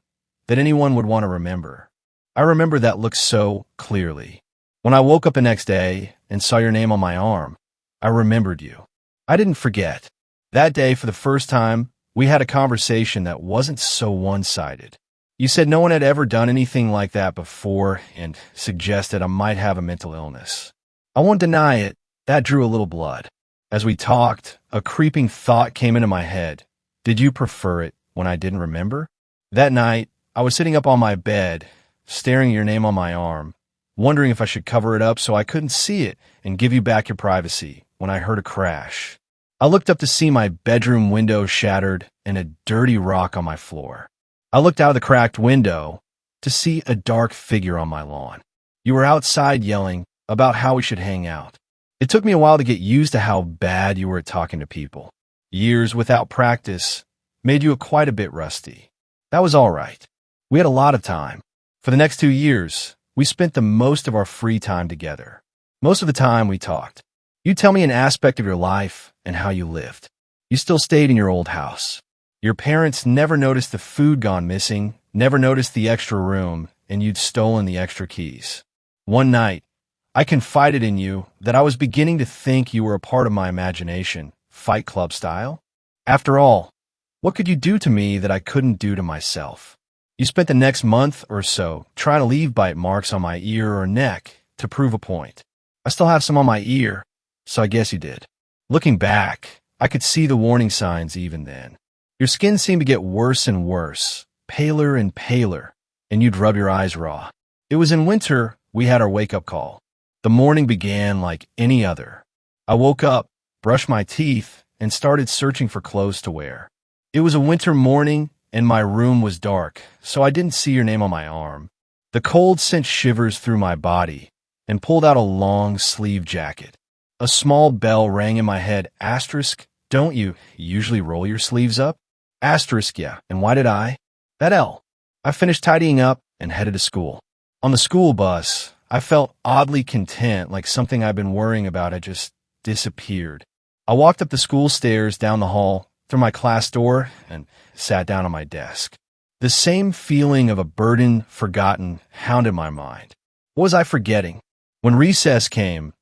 that anyone would want to remember. I remember that look so clearly. When I woke up the next day and saw your name on my arm, I remembered you. I didn't forget. That day, for the first time, we had a conversation that wasn't so one-sided. You said no one had ever done anything like that before and suggested I might have a mental illness. I won't deny it, that drew a little blood. As we talked, a creeping thought came into my head. Did you prefer it when I didn't remember? That night, I was sitting up on my bed, staring at your name on my arm, wondering if I should cover it up so I couldn't see it and give you back your privacy, when I heard a crash. I looked up to see my bedroom window shattered and a dirty rock on my floor. I looked out of the cracked window to see a dark figure on my lawn. You were outside yelling about how we should hang out. It took me a while to get used to how bad you were at talking to people. Years without practice made you quite a bit rusty. That was all right. We had a lot of time. For the next 2 years, we spent the most of our free time together. Most of the time we talked. You tell me an aspect of your life and how you lived. You still stayed in your old house. Your parents never noticed the food gone missing, never noticed the extra room, and you'd stolen the extra keys. One night, I confided in you that I was beginning to think you were a part of my imagination, Fight Club style. After all, what could you do to me that I couldn't do to myself? You spent the next month or so trying to leave bite marks on my ear or neck to prove a point. I still have some on my ear, so I guess you did. Looking back, I could see the warning signs even then. Your skin seemed to get worse and worse, paler and paler, and you'd rub your eyes raw. It was in winter we had our wake-up call. The morning began like any other. I woke up, brushed my teeth, and started searching for clothes to wear. It was a winter morning, and my room was dark, so I didn't see your name on my arm. The cold sent shivers through my body and pulled out a long-sleeve jacket. A small bell rang in my head. Asterisk, don't you usually roll your sleeves up? Asterisk, yeah. And why did I? That L. I finished tidying up and headed to school. On the school bus, I felt oddly content, like something I'd been worrying about had just disappeared. I walked up the school stairs, down the hall, through my class door, and sat down on my desk. The same feeling of a burden forgotten hounded my mind. What was I forgetting? When recess came,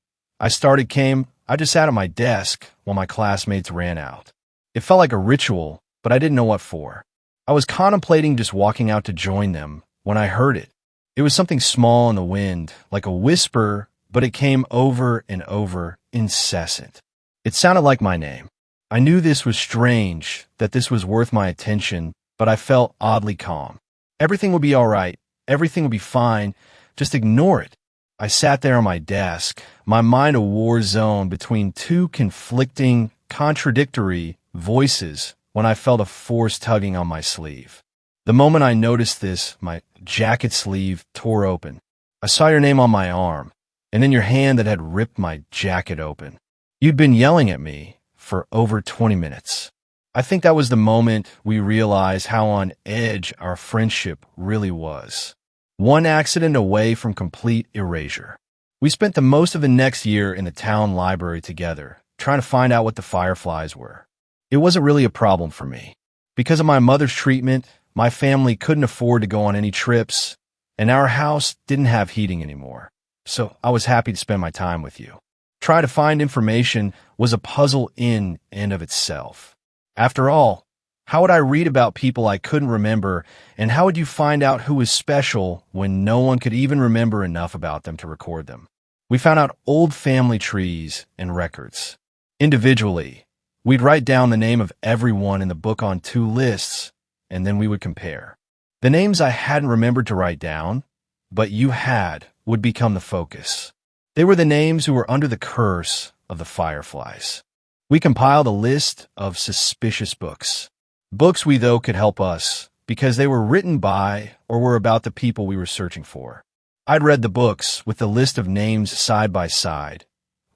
I just sat at my desk while my classmates ran out. It felt like a ritual, but I didn't know what for. I was contemplating just walking out to join them when I heard it. It was something small in the wind, like a whisper, but it came over and over, incessant. It sounded like my name. I knew this was strange, that this was worth my attention, but I felt oddly calm. Everything would be all right. Everything would be fine. Just ignore it. I sat there on my desk, my mind a war zone between two conflicting, contradictory voices when I felt a force tugging on my sleeve. The moment I noticed this, my jacket sleeve tore open. I saw your name on my arm, and then your hand that had ripped my jacket open. You'd been yelling at me for over 20 minutes. I think that was the moment we realized how on edge our friendship really was. One accident away from complete erasure. We spent the most of the next year in the town library together, trying to find out what the fireflies were. It wasn't really a problem for me. Because of my mother's treatment, my family couldn't afford to go on any trips, and our house didn't have heating anymore. So I was happy to spend my time with you. Try to find information was a puzzle in and of itself. After all, how would I read about people I couldn't remember, and how would you find out who was special when no one could even remember enough about them to record them? We found out old family trees and records. Individually, we'd write down the name of everyone in the book on 2 lists, and then we would compare. The names I hadn't remembered to write down, but you had, would become the focus. They were the names who were under the curse of the fireflies. We compiled a list of suspicious books. Books we, though, could help us, because they were written by or were about the people we were searching for. I'd read the books with the list of names side by side,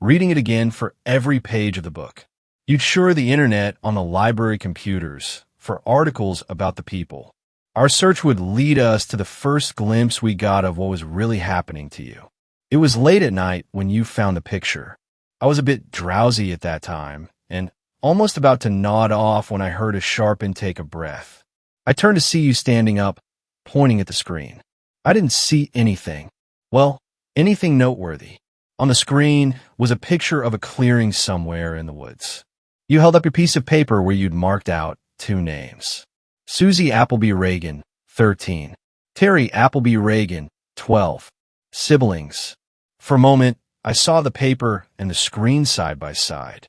reading it again for every page of the book. You'd sure the internet on the library computers for articles about the people. Our search would lead us to the first glimpse we got of what was really happening to you. It was late at night when you found the picture. I was a bit drowsy at that time, and almost about to nod off when I heard a sharp intake of breath. I turned to see you standing up, pointing at the screen. I didn't see anything. Well, anything noteworthy. On the screen was a picture of a clearing somewhere in the woods. You held up your piece of paper where you'd marked out 2 names. Susie Appleby Reagan, 13. Terry Appleby Reagan, 12. Siblings. For a moment, I saw the paper and the screen side by side,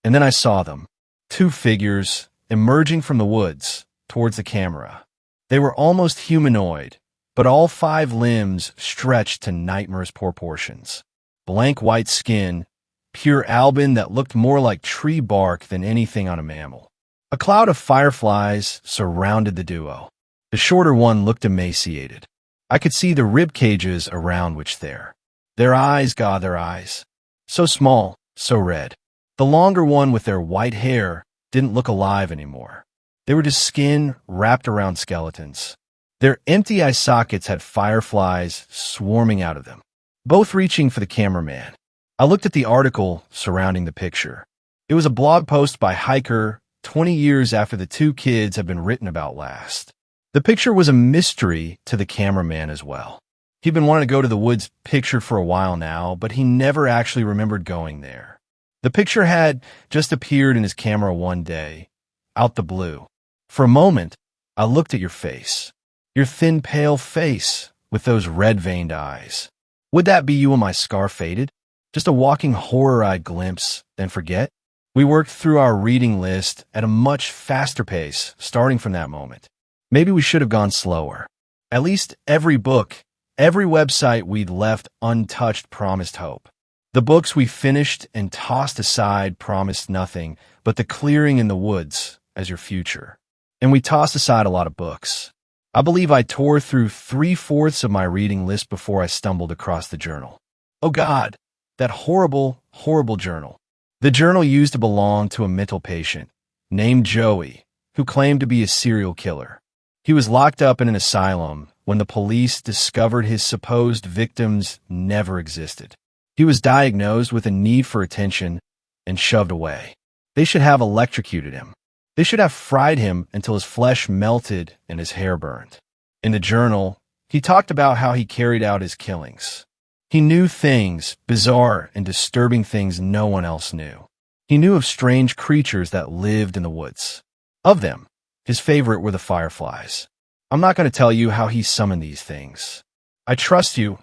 and then I saw them. 2 figures emerging from the woods towards the camera. They were almost humanoid, but all 5 limbs stretched to nightmare's proportions. Blank white skin, pure albin that looked more like tree bark than anything on a mammal. A cloud of fireflies surrounded the duo. The shorter one looked emaciated. I could see the rib cages around which there. Their eyes, God, their eyes. So small, so red. The longer one with their white hair didn't look alive anymore. They were just skin wrapped around skeletons. Their empty eye sockets had fireflies swarming out of them, both reaching for the cameraman. I looked at the article surrounding the picture. It was a blog post by Hiker 20 years after the 2 kids had been written about last. The picture was a mystery to the cameraman as well. He'd been wanting to go to the woods picture for a while now, but he never actually remembered going there. The picture had just appeared in his camera one day, out the blue. For a moment, I looked at your face. Your thin, pale face with those red-veined eyes. Would that be you when my scar faded? Just a walking horror-eyed glimpse, then forget? We worked through our reading list at a much faster pace, starting from that moment. Maybe we should have gone slower. At least every book, every website we'd left untouched promised hope. The books we finished and tossed aside promised nothing but the clearing in the woods as your future. And we tossed aside a lot of books. I believe I tore through 3/4 of my reading list before I stumbled across the journal. Oh God, that horrible, horrible journal. The journal used to belong to a mental patient named Joey, who claimed to be a serial killer. He was locked up in an asylum when the police discovered his supposed victims never existed. He was diagnosed with a need for attention and shoved away. They should have electrocuted him. They should have fried him until his flesh melted and his hair burned. In the journal, he talked about how he carried out his killings. He knew things, bizarre and disturbing things no one else knew. He knew of strange creatures that lived in the woods. Of them, his favorite were the fireflies. I'm not going to tell you how he summoned these things. I trust you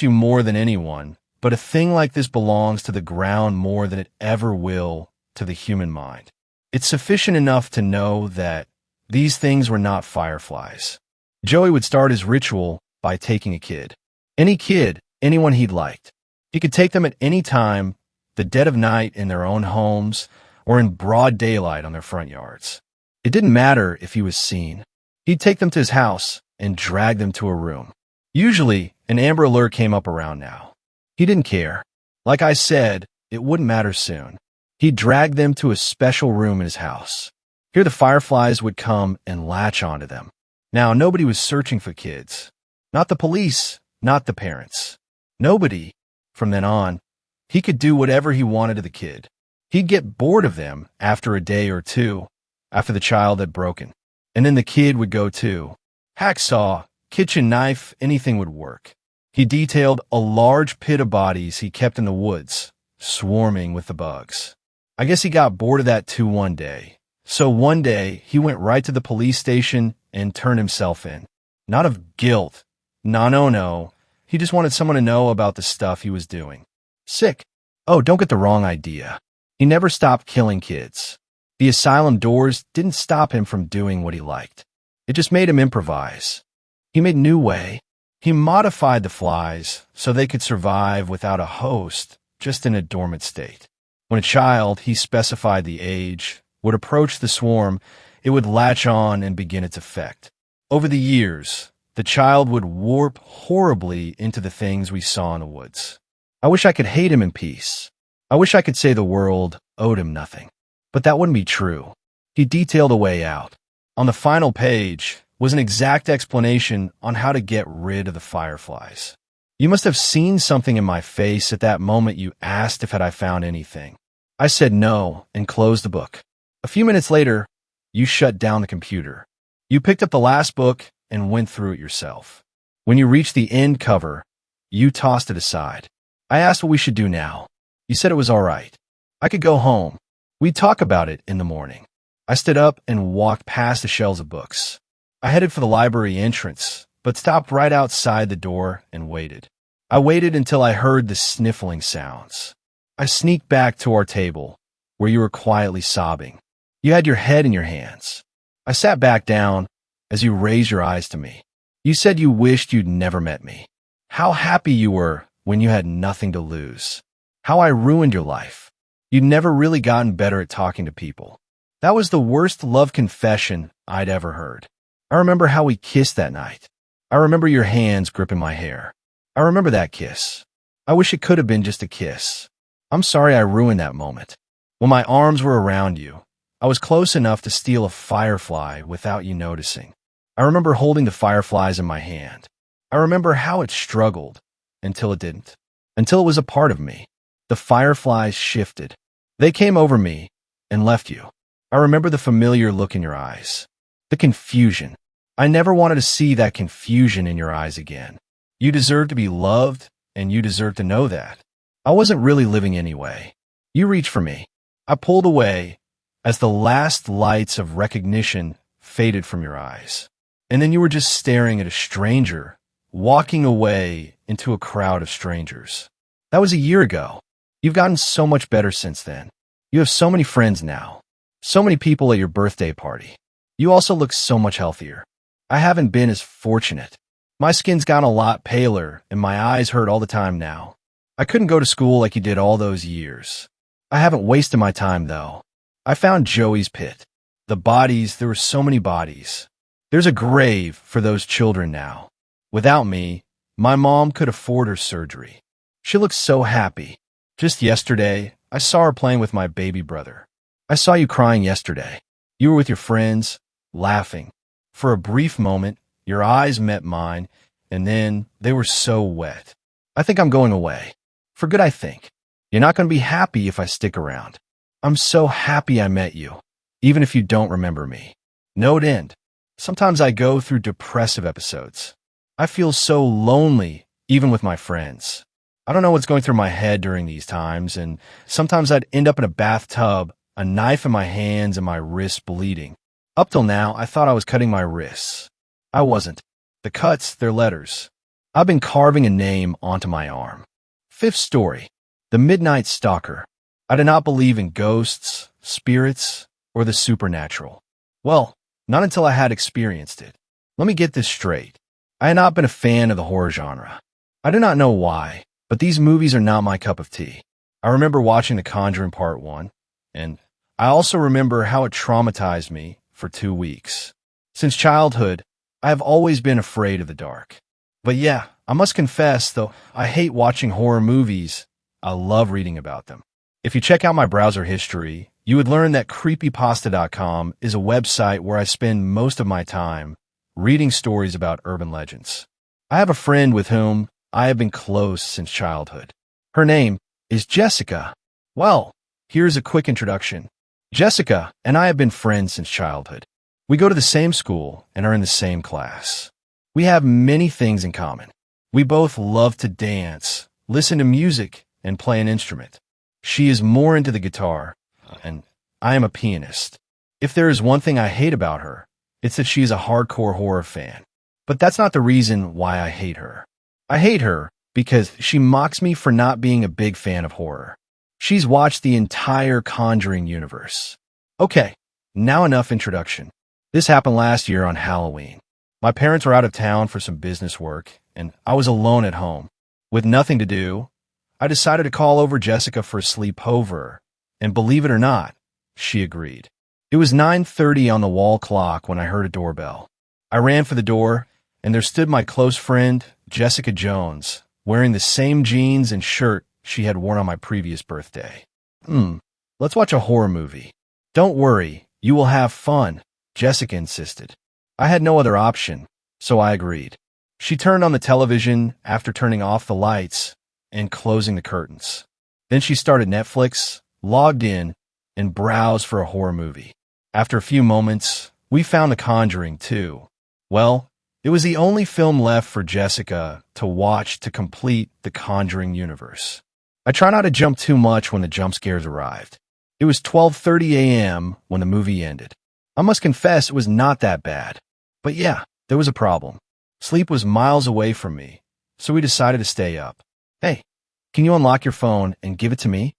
more than anyone, but a thing like this belongs to the ground more than it ever will to the human mind. It's sufficient enough to know that these things were not fireflies. Joey would start his ritual by taking a kid. Any kid, anyone he'd liked. He could take them at any time, the dead of night in their own homes, or in broad daylight on their front yards. It didn't matter if he was seen. He'd take them to his house and drag them to a room. Usually, an Amber Alert came up around now. He didn't care. Like I said, it wouldn't matter soon. He'd drag them to a special room in his house. Here the fireflies would come and latch onto them. Now, nobody was searching for kids. Not the police, not the parents. Nobody. From then on, he could do whatever he wanted to the kid. He'd get bored of them after a day or two, after the child had broken. And then the kid would go too. Hacksaw, kitchen knife, anything would work. He detailed a large pit of bodies he kept in the woods, swarming with the bugs. I guess he got bored of that too one day. So one day, he went right to the police station and turned himself in. Not of guilt. No. He just wanted someone to know about the stuff he was doing. Sick. Oh, don't get the wrong idea. He never stopped killing kids. The asylum doors didn't stop him from doing what he liked. It just made him improvise. He made a new way. He modified the flies so they could survive without a host, just in a dormant state. When a child, he specified the age, would approach the swarm, it would latch on and begin its effect. Over the years, the child would warp horribly into the things we saw in the woods. I wish I could hate him in peace. I wish I could say the world owed him nothing. But that wouldn't be true. He detailed a way out. On the final page was an exact explanation on how to get rid of the fireflies. You must have seen something in my face at that moment you asked if I found anything. I said no and closed the book. A few minutes later, you shut down the computer. You picked up the last book and went through it yourself. When you reached the end cover, you tossed it aside. I asked what we should do now. You said it was all right. I could go home. We'd talk about it in the morning. I stood up and walked past the shelves of books. I headed for the library entrance, but stopped right outside the door and waited. I waited until I heard the sniffling sounds. I sneaked back to our table, where you were quietly sobbing. You had your head in your hands. I sat back down as you raised your eyes to me. You said you wished you'd never met me. How happy you were when you had nothing to lose. How I ruined your life. You'd never really gotten better at talking to people. That was the worst love confession I'd ever heard. I remember how we kissed that night. I remember your hands gripping my hair. I remember that kiss. I wish it could have been just a kiss. I'm sorry I ruined that moment. When my arms were around you, I was close enough to steal a firefly without you noticing. I remember holding the fireflies in my hand. I remember how it struggled until it didn't. Until it was a part of me. The fireflies shifted. They came over me and left you. I remember the familiar look in your eyes. The confusion. I never wanted to see that confusion in your eyes again. You deserve to be loved, and you deserve to know that. I wasn't really living anyway. You reached for me. I pulled away as the last lights of recognition faded from your eyes. And then you were just staring at a stranger, walking away into a crowd of strangers. That was a year ago. You've gotten so much better since then. You have so many friends now. So many people at your birthday party. You also look so much healthier. I haven't been as fortunate. My skin's gotten a lot paler, and my eyes hurt all the time now. I couldn't go to school like you did all those years. I haven't wasted my time, though. I found Joey's pit. The bodies, there were so many bodies. There's a grave for those children now. Without me, my mom could afford her surgery. She looks so happy. Just yesterday, I saw her playing with my baby brother. I saw you crying yesterday. You were with your friends, laughing. For a brief moment, your eyes met mine, and then they were so wet. I think I'm going away. For good, I think. You're not going to be happy if I stick around. I'm so happy I met you, even if you don't remember me. Note end. Sometimes I go through depressive episodes. I feel so lonely, even with my friends. I don't know what's going through my head during these times, and sometimes I'd end up in a bathtub, a knife in my hands and my wrists bleeding. Up till now, I thought I was cutting my wrists. I wasn't. The cuts, they're letters. I've been carving a name onto my arm. Fifth story. The Midnight Stalker. I do not believe in ghosts, spirits, or the supernatural. Well, not until I had experienced it. Let me get this straight. I had not been a fan of the horror genre. I do not know why, but these movies are not my cup of tea. I remember watching The Conjuring Part 1, and I also remember how it traumatized me for 2 weeks. Since childhood, I have always been afraid of the dark. But yeah, I must confess, though I hate watching horror movies, I love reading about them. If you check out my browser history, you would learn that creepypasta.com is a website where I spend most of my time reading stories about urban legends. I have a friend with whom I have been close since childhood. Her name is Jessica. Well, here's a quick introduction. Jessica and I have been friends since childhood. We go to the same school and are in the same class. We have many things in common. We both love to dance, listen to music, and play an instrument. She is more into the guitar, and I am a pianist. If there is one thing I hate about her, it's that she is a hardcore horror fan. But that's not the reason why I hate her. I hate her because she mocks me for not being a big fan of horror. She's watched the entire Conjuring universe. Okay, now enough introduction. This happened last year on Halloween. My parents were out of town for some business work, and I was alone at home. With nothing to do, I decided to call over Jessica for a sleepover, and believe it or not, she agreed. It was 9:30 on the wall clock when I heard a doorbell. I ran for the door, and there stood my close friend, Jessica Jones, wearing the same jeans and shirt she had worn on my previous birthday. Let's watch a horror movie. Don't worry, you will have fun, Jessica insisted. I had no other option, so I agreed. She turned on the television after turning off the lights and closing the curtains. Then she started Netflix, logged in, and browsed for a horror movie. After a few moments, we found The Conjuring 2. Well, it was the only film left for Jessica to watch to complete the Conjuring universe. I try not to jump too much when the jump scares arrived. It was 12:30 a.m. when the movie ended. I must confess it was not that bad. But yeah, there was a problem. Sleep was miles away from me, so we decided to stay up. Hey, can you unlock your phone and give it to me?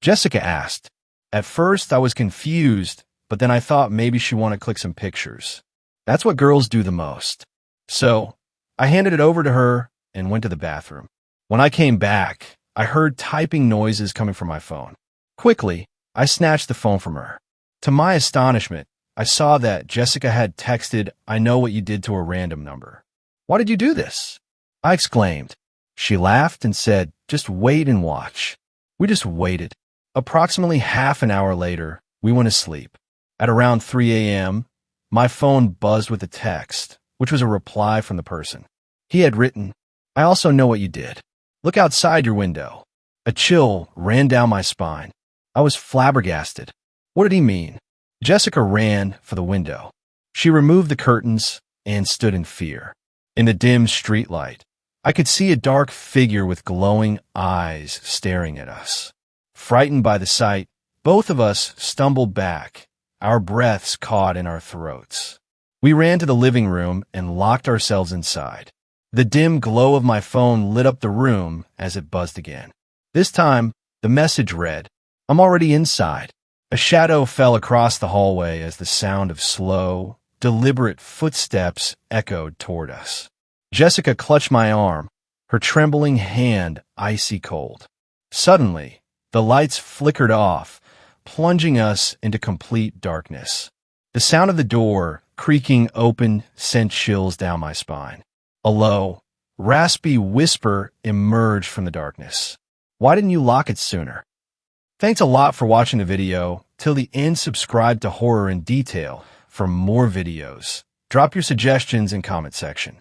Jessica asked. At first, I was confused, but then I thought maybe she wanted to click some pictures. That's what girls do the most. So, I handed it over to her and went to the bathroom. When I came back, I heard typing noises coming from my phone. Quickly, I snatched the phone from her. To my astonishment, I saw that Jessica had texted, "I know what you did," to a random number. "Why did you do this?" I exclaimed. She laughed and said, "Just wait and watch." We just waited. Approximately half an hour later, we went to sleep. At around 3 a.m., my phone buzzed with a text, which was a reply from the person. He had written, "I also know what you did. Look outside your window." A chill ran down my spine. I was flabbergasted. What did he mean? Jessica ran for the window. She removed the curtains, and stood in fear. In the dim streetlight, I could see a dark figure with glowing eyes staring at us. Frightened by the sight, both of us stumbled back, our breaths caught in our throats. We ran to the living room and locked ourselves inside. The dim glow of my phone lit up the room as it buzzed again. This time, the message read, "I'm already inside." A shadow fell across the hallway as the sound of slow, deliberate footsteps echoed toward us. Jessica clutched my arm, her trembling hand icy cold. Suddenly, the lights flickered off, plunging us into complete darkness. The sound of the door creaking open sent chills down my spine. A low, raspy whisper emerged from the darkness. "Why didn't you lock it sooner?" Thanks a lot for watching the video. Till the end, subscribe to Horror in Detail for more videos. Drop your suggestions in comment section.